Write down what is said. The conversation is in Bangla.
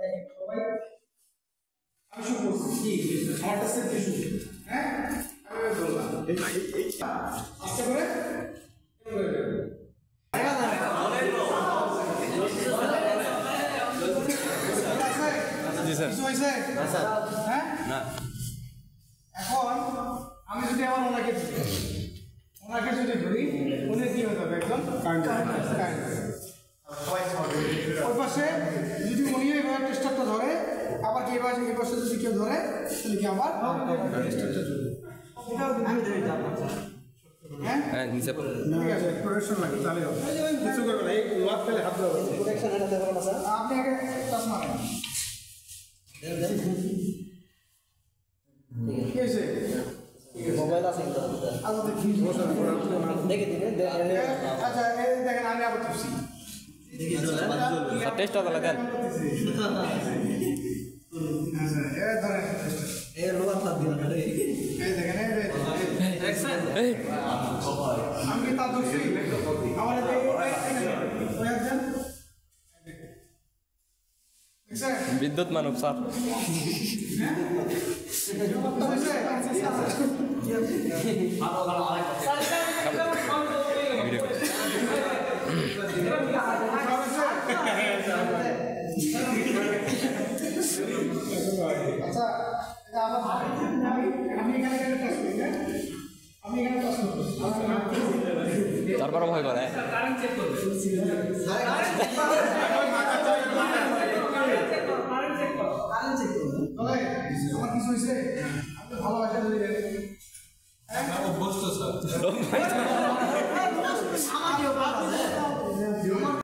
সবাই আমি শুরু করছি কি আমার কাছে কি শুরু হ্যাঁ আমি বললাম আস্তে করে জি স্যার কিছু হয়েছে না স্যার হ্যাঁ না এখন আমি যদি আমার ওনাকে যদি ধরি উনি কি হয়ে যাবে একদম ওই পাশে যদি উনি এবার টেস্টারটা ধরে আবার কি এবার এই পাশে যদি কেউ ধরে তাহলে কি আবার টেস্টারটা চলবে আমি ধরে যাব হ্যাঁ হ্যাঁ নিচে ঠিক আছে প্রোটেকশন লাগে তাহলে কিছু করবে না এই লক পেলে হাত দেওয়া প্রোটেকশন এটা দেব না স্যার আপনি আগে টাচ মারেন ঠিক আছে মোবাইল আছে আচ্ছা দেখি আচ্ছা এই দেখেন আমি আবার খুশি টেস্ট হবে দেন এই ধরেন এই লোয়া সাথ দিন এই দেখেন এই আমি তা দোষী আমার বিদ্যুৎ মানব স্যার তারপর ভয় করে আমার কিছু হয়েছে আপনি ভালোবাসা